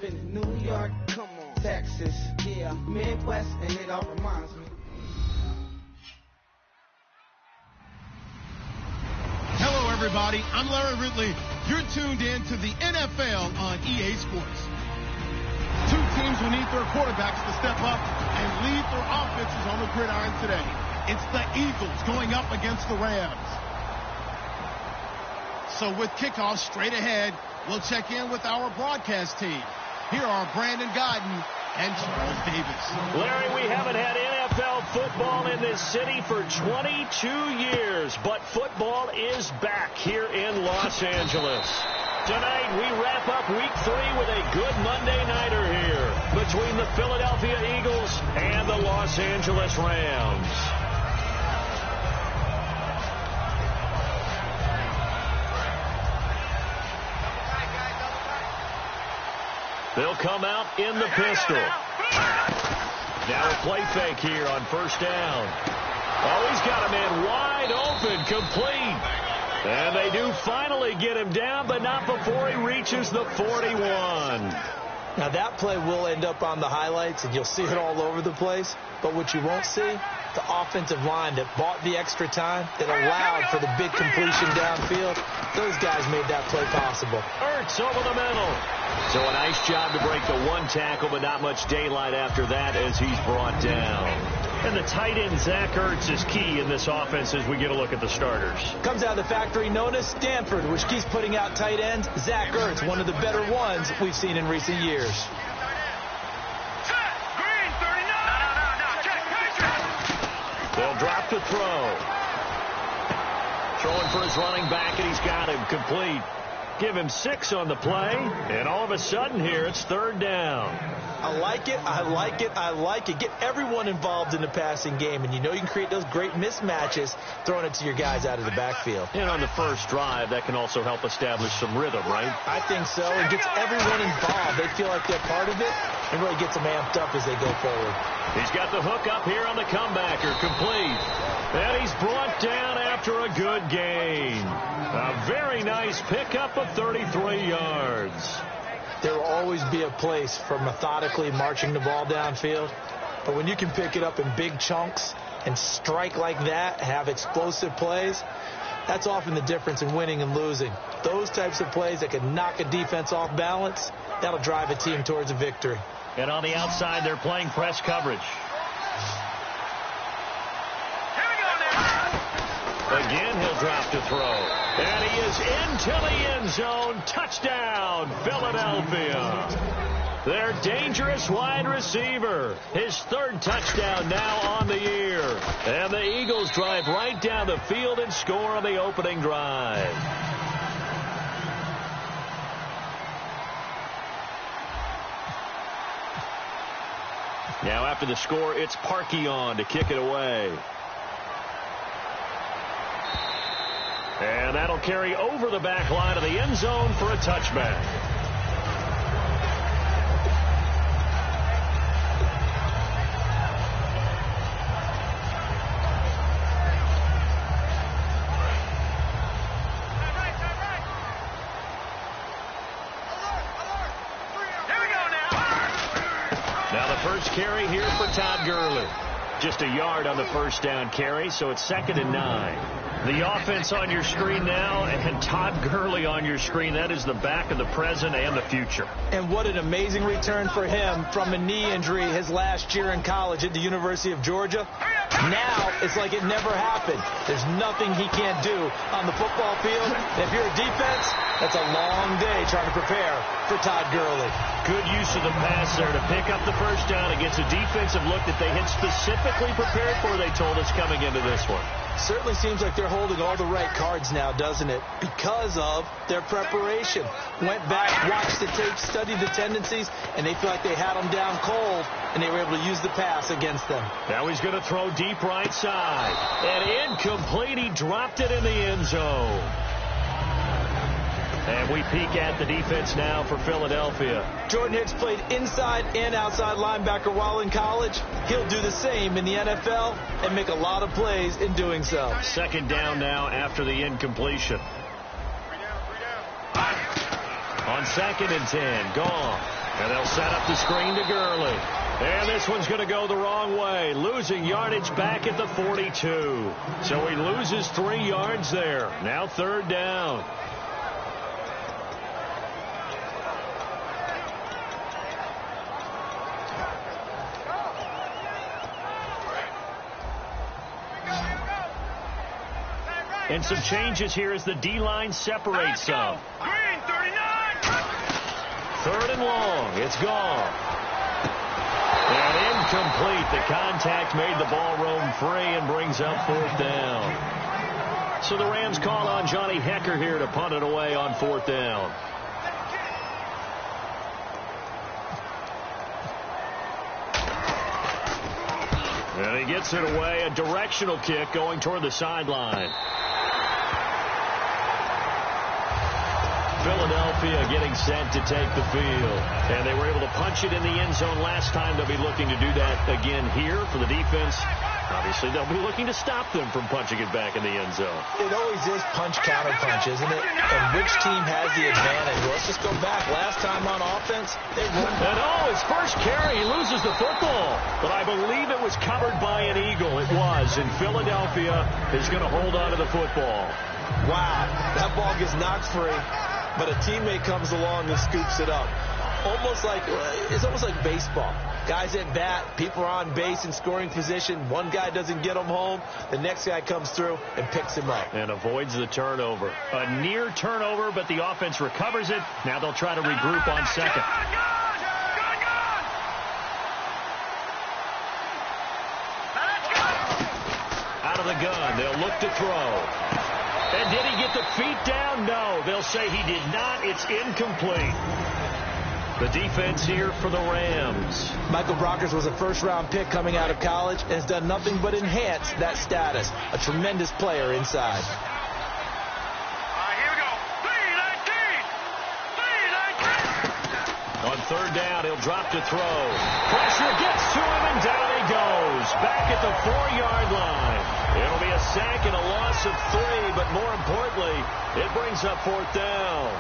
been in New York, come on, Texas, yeah, Midwest, and it all reminds me. Hello, everybody. I'm Larry Ridley. You're tuned in to the NFL on EA Sports. Two teams will need their quarterbacks to step up and lead their offenses on the gridiron today. It's the Eagles going up against the Rams. So with kickoff straight ahead, we'll check in with our broadcast team. Here are Brandon Godden and Charles Davis. Larry, we haven't had NFL football in this city for 22 years, but football is back here in Los Angeles. Tonight, we wrap up Week 3 with a good Monday nighter here between the Philadelphia Eagles and the Los Angeles Rams. They'll come out in the pistol. Now a play fake here on first down. Oh, he's got a man wide open, complete. And they do finally get him down, but not before he reaches the 41. Now that play will end up on the highlights, and you'll see it all over the place. But what you won't see, the offensive line that bought the extra time, that allowed for the big completion downfield, those guys made that play possible. Ertz over the middle. So a nice job to break the one tackle, but not much daylight after that as he's brought down. And the tight end, Zach Ertz, is key in this offense as we get a look at the starters. Comes out of the factory known as Stanford, which keeps putting out tight ends. Zach Ertz, one of the better ones we've seen in recent years. They'll drop to throw. Throwing for his running back, and he's got him complete. Give him 6 on the play, and all of a sudden here, it's third down. I like it, I like it, I like it. Get everyone involved in the passing game, and you know you can create those great mismatches throwing it to your guys out of the backfield. And on the first drive, that can also help establish some rhythm, right? I think so. It gets everyone involved. They feel like they're part of it, and really gets them amped up as they go forward. He's got the hook up here on the comebacker, complete. And he's brought down after a good gain. A very nice pickup of 33 yards. There will always be a place for methodically marching the ball downfield. But when you can pick it up in big chunks and strike like that, have explosive plays, that's often the difference in winning and losing. Those types of plays that can knock a defense off balance, that'll drive a team towards a victory. And on the outside, they're playing press coverage. Again, he'll drop to throw. And he is into the end zone. Touchdown, Philadelphia. Their dangerous wide receiver. His third touchdown now on the year. And the Eagles drive right down the field and score on the opening drive. Now after the score, it's Parkey on to kick it away. And that'll carry over the back line of the end zone for a touchback. Now the first carry here for Todd Gurley. Just a yard on the first down carry, so it's 2nd and 9. The offense on your screen now, and Todd Gurley on your screen. That is the back of the present and the future. And what an amazing return for him from a knee injury his last year in college at the University of Georgia. Now it's like it never happened. There's nothing he can't do on the football field. If you're a defense, that's a long day trying to prepare for Todd Gurley. Good use of the pass there to pick up the first down against a defensive look that they had specifically prepared for, they told us, coming into this one. Certainly seems like they're holding all the right cards now, doesn't it? Because of their preparation. Went back, watched the tape, studied the tendencies, and they feel like they had them down cold, and they were able to use the pass against them. Now he's going to throw deep right side. And incomplete. He dropped it in the end zone. And we peek at the defense now for Philadelphia. Jordan Hicks played inside and outside linebacker while in college. He'll do the same in the NFL and make a lot of plays in doing so. 2nd down now after the incompletion. On 2nd and 10, Goff. And they'll set up the screen to Gurley. And this one's going to go the wrong way, losing yardage back at the 42. So he loses 3 yards there. Now 3rd down. And some changes here as the D-line separates some. Green, 39. 3rd and long. It's gone. And incomplete. The contact made the ball roam free and brings up 4th down. So the Rams call on Johnny Hecker here to punt it away on 4th down. And he gets it away. A directional kick going toward the sideline. Philadelphia getting set to take the field. And they were able to punch it in the end zone last time. They'll be looking to do that again here for the defense. Obviously, they'll be looking to stop them from punching it back in the end zone. It always is punch-counter-punch, isn't it? And which team has the advantage? Well, let's just go back. Last time on offense, they won. And his first carry, he loses the football. But I believe it was covered by an Eagle. It was. And Philadelphia is going to hold on to the football. Wow, that ball gets knocked free. But a teammate comes along and scoops it up. It's almost like baseball. Guys at bat, people are on base in scoring position. One guy doesn't get him home. The next guy comes through and picks him up. And avoids the turnover. A near turnover, but the offense recovers it. Now they'll try to regroup on 2nd. Out of the gun, they'll look to throw. And did he get the feet down? No. They'll say he did not. It's incomplete. The defense here for the Rams. Michael Brockers was a first-round pick coming out of college and has done nothing but enhance that status. A tremendous player inside. Here we go. 3-19. 3-19. On 3rd down, he'll drop to throw. Pressure gets to him, and down he goes. Back at the 4-yard line. It'll be a sack and a loss of 3, but more importantly, it brings up 4th down.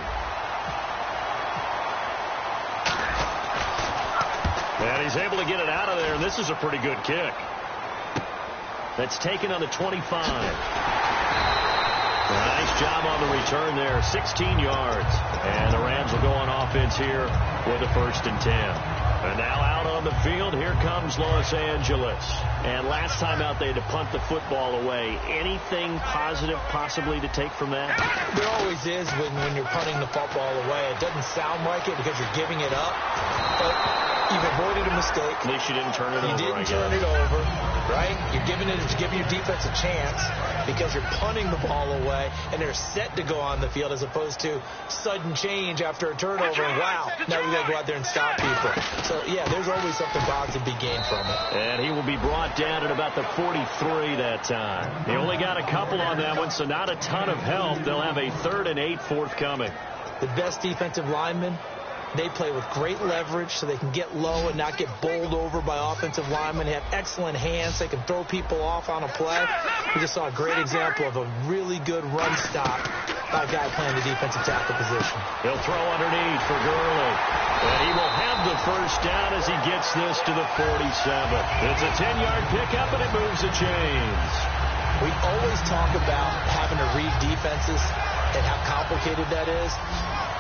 And he's able to get it out of there, and this is a pretty good kick. That's taken on the 25. Nice job on the return there, 16 yards. And the Rams will go on offense here with a 1st and 10. And now out on the field, here comes Los Angeles. And last time out, they had to punt the football away. Anything positive possibly to take from that? There always is when you're punting the football away. It doesn't sound like it because you're giving it up. But you've avoided a mistake. At least you didn't turn it over, You didn't turn it over, right? You're giving your defense a chance because you're punting the ball away, and they're set to go on the field as opposed to sudden change after a turnover. And wow, now we got to go out there and stop people. So, yeah, there's always something positive to be gained from it. And he will be brought down at about the 43 that time. He only got a couple on that one, so not a ton of help. They'll have a 3rd and 8 forthcoming. The best defensive linemen, they play with great leverage so they can get low and not get bowled over by offensive linemen. They have excellent hands. They can throw people off on a play. We just saw a great example of a really good run stop by a guy playing the defensive tackle position. He'll throw underneath for Gurley. And he will have the 1st down as he gets this to the 47. It's a 10-yard pickup, and it moves the chains. We always talk about having to read defenses and how complicated that is.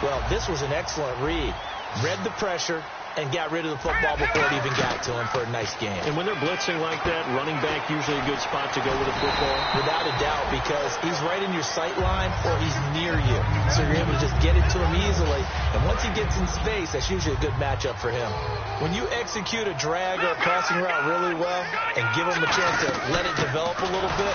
Well, this was an excellent read. Read the pressure and got rid of the football before it even got to him for a nice game. And when they're blitzing like that, running back usually a good spot to go with the football? Without a doubt, because he's right in your sight line or he's near you. So you're able to just get it to him easily. And once he gets in space, that's usually a good matchup for him. When you execute a drag or a crossing route really well and give him a chance to let it develop a little bit,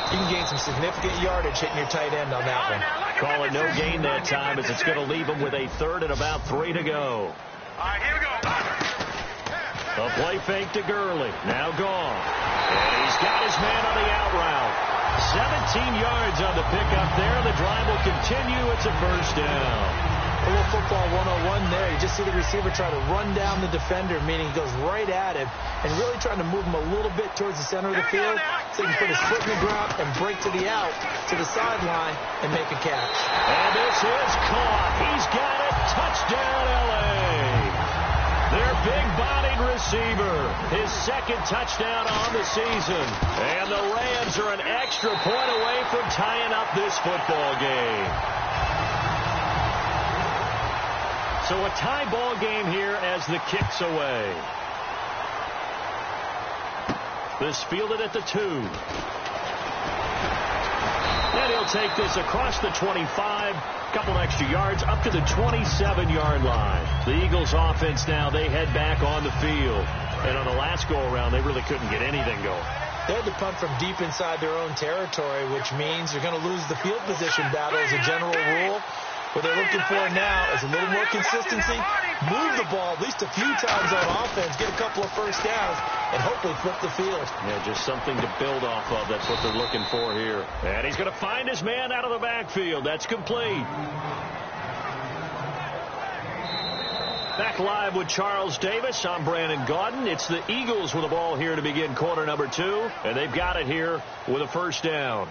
you can gain some significant yardage hitting your tight end on that one. Call it no gain that time as it's going to leave him with a 3rd and about 3 to go. Here we go. A play fake to Gurley. Now gone. And he's got his man on the out route. 17 yards on the pickup there. The drive will continue. It's a 1st down. A little football 101 there. You just see the receiver try to run down the defender, meaning he goes right at him and really trying to move him a little bit towards the center of the field so he can put his foot in the ground and break to the out, to the sideline, and make a catch. And this is caught. He's got it. Touchdown, L.A. receiver. His second touchdown on the season. And the Rams are an extra point away from tying up this football game. So a tie ball game here as the kick's away. This fielded at the 2. And he'll take this across the 25. Couple extra yards up to the 27-yard line. The Eagles offense now, they head back on the field. And on the last go-around, they really couldn't get anything going. They had to punt from deep inside their own territory, which means you're going to lose the field position battle as a general rule. What they're looking for now is a little more consistency, move the ball at least a few times on offense, get a couple of first downs, and hopefully flip the field. Yeah, just something to build off of. That's what they're looking for here. And he's going to find his man out of the backfield. That's complete. Back live with Charles Davis. I'm Brandon Gaudin. It's the Eagles with the ball here to begin quarter number 2. And they've got it here with a first down.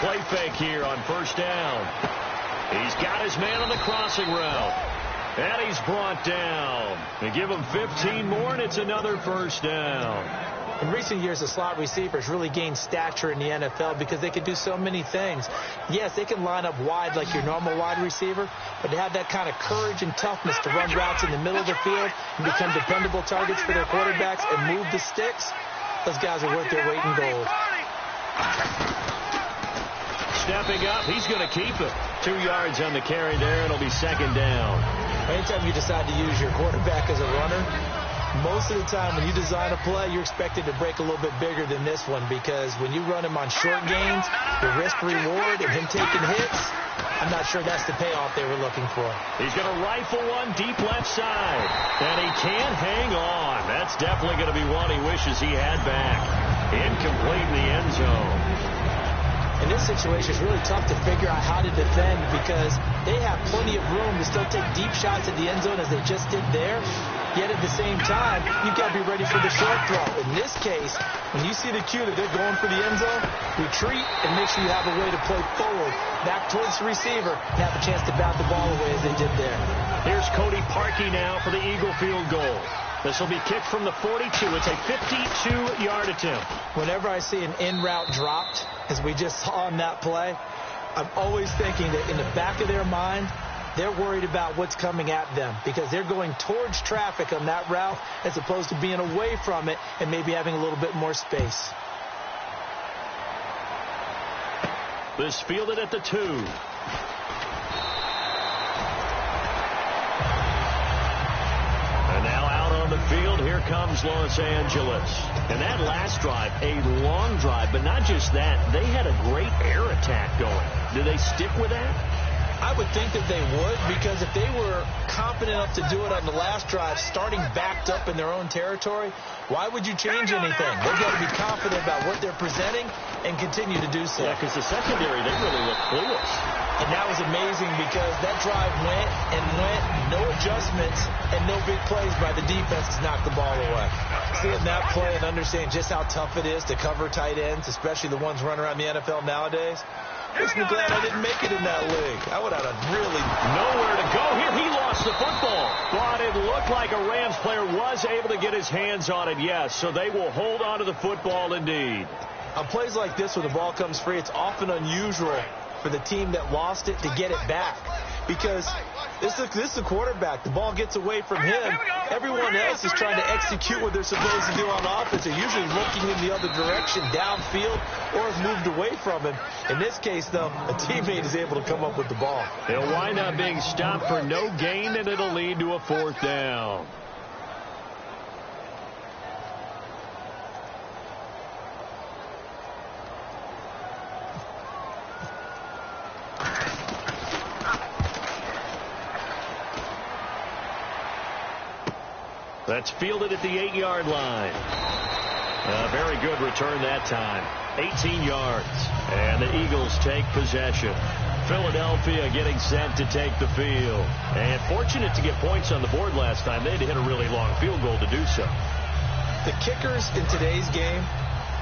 Play fake here on first down. He's got his man on the crossing route. And he's brought down. They give him 15 more, and it's another first down. In recent years, the slot receivers really gained stature in the NFL because they can do so many things. Yes, they can line up wide like your normal wide receiver, but they have that kind of courage and toughness to run routes in the middle of the field and become dependable targets for their quarterbacks and move the sticks. Those guys are worth their weight in gold. Stepping up, he's going to keep it. 2 yards on the carry there. It'll be second down. Anytime you decide to use your quarterback as a runner, most of the time when you design a play, you're expected to break a little bit bigger than this one, because when you run him on short gains, the risk-reward and him taking hits, I'm not sure that's the payoff they were looking for. He's going to rifle one deep left side, and he can't hang on. That's definitely going to be one he wishes he had back. Incomplete in the end zone. In this situation, it's really tough to figure out how to defend because they have plenty of room to still take deep shots at the end zone as they just did there. Yet at the same time, you've got to be ready for the short throw. In this case, when you see the cue that they're going for the end zone, retreat and make sure you have a way to play forward, back towards the receiver, and have a chance to bat the ball away as they did there. Here's Cody Parkey now for the Eagle field goal. This will be kicked from the 42. It's a 52-yard attempt. Whenever I see an in-route dropped, as we just saw on that play, I'm always thinking that in the back of their mind, they're worried about what's coming at them because they're going towards traffic on that route as opposed to being away from it and maybe having a little bit more space. This fielded at the 2. The field, here comes Los Angeles. And that last drive, a long drive, but not just that, they had a great air attack going. Do they stick with that? I would think that they would, because if they were confident enough to do it on the last drive, starting backed up in their own territory, why would you change anything? They've got to be confident about what they're presenting and continue to do so. Yeah, because the secondary, they really look clueless. And that was amazing because that drive went and went, no adjustments, and no big plays by the defense to knock the ball away. Seeing that play and understanding just how tough it is to cover tight ends, especially the ones running around the NFL nowadays, makes me glad I didn't make it in that league. I would have really nowhere to go here. He lost the football. But it looked like a Rams player was able to get his hands on it, yes. So they will hold on to the football indeed. On plays like this where the ball comes free, it's often unusual for the team that lost it to get it back. Because this is the quarterback. The ball gets away from him. Everyone else is trying to execute what they're supposed to do on offense. They're usually looking in the other direction, downfield, or have moved away from him. In this case, though, a teammate is able to come up with the ball. He'll wind up being stopped for no gain, and it'll lead to a fourth down. That's fielded at the 8-yard line. A very good return that time. 18 yards. And the Eagles take possession. Philadelphia getting set to take the field. And fortunate to get points on the board last time. They had to hit a really long field goal to do so. The kickers in today's game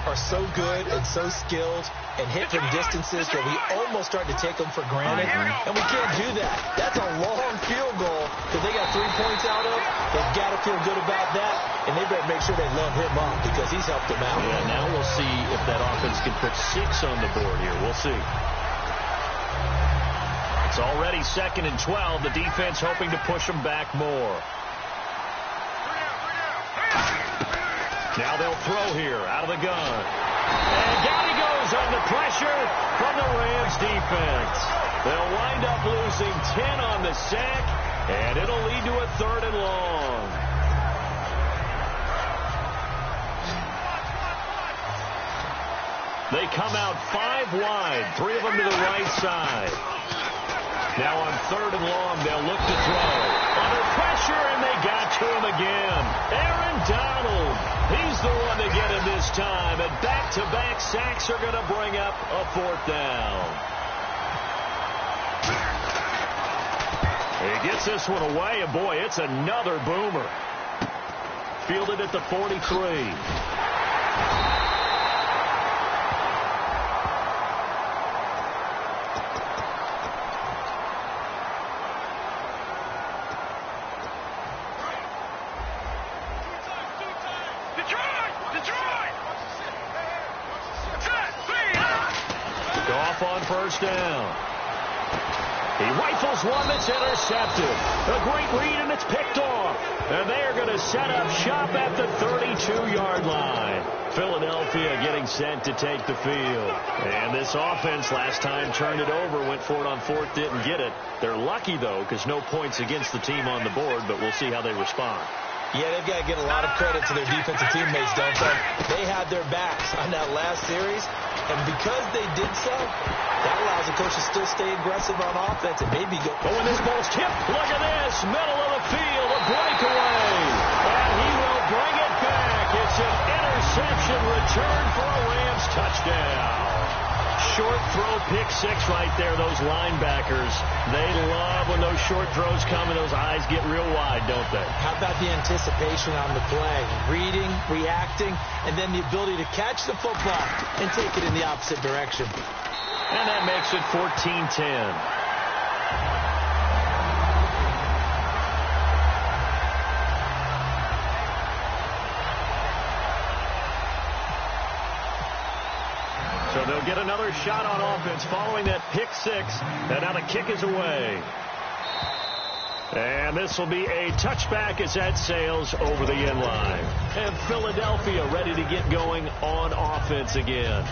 are so good and so skilled and hit from distances that we almost start to take them for granted. And we can't do that. That's a long field goal that they got 3 points out of. They've got to feel good about that, and they better make sure they love him up because he's helped them out. Yeah, now we'll see if that offense can put 6 on the board here. We'll see. It's already 2nd and 12. The defense hoping to push them back more. Now they'll throw here out of the gun. And down he goes under pressure from the Rams defense. They'll wind up losing 10 on the sack, and it'll lead to a 3rd and long. They come out 5 wide, 3 of them to the right side. Now on 3rd and long, they'll look to throw. Under pressure, and they got to him again. Aaron Donald. He's the one to get him this time. And back-to-back sacks are going to bring up a 4th down. He gets this one away, and boy, it's another boomer. Fielded at the 43. On 1st down. He rifles one that's intercepted. A great read, and it's picked off. And they are going to set up shop at the 32-yard line. Philadelphia getting set to take the field. And this offense last time turned it over, went for it on 4th, didn't get it. They're lucky, though, because no points against the team on the board, but we'll see how they respond. Yeah, they've got to get a lot of credit to their defensive teammates, don't they? They had their backs on that last series, and because they did so, that allows the coach to still stay aggressive on offense and maybe go. Oh, and this ball's tipped. Look at this. Middle of the field, a breakaway. And he will bring it back. It's an interception return for a Rams touchdown. Short throw, pick 6 right there. Those linebackers, they love when those short throws come and those eyes get real wide, don't they? How about the anticipation on the play? Reading, reacting, and then the ability to catch the football and take it in the opposite direction. And that makes it 14-10. So they'll get another shot on offense following that pick 6. And now the kick is away. And this will be a touchback as that sails over the end line. And Philadelphia ready to get going on offense again.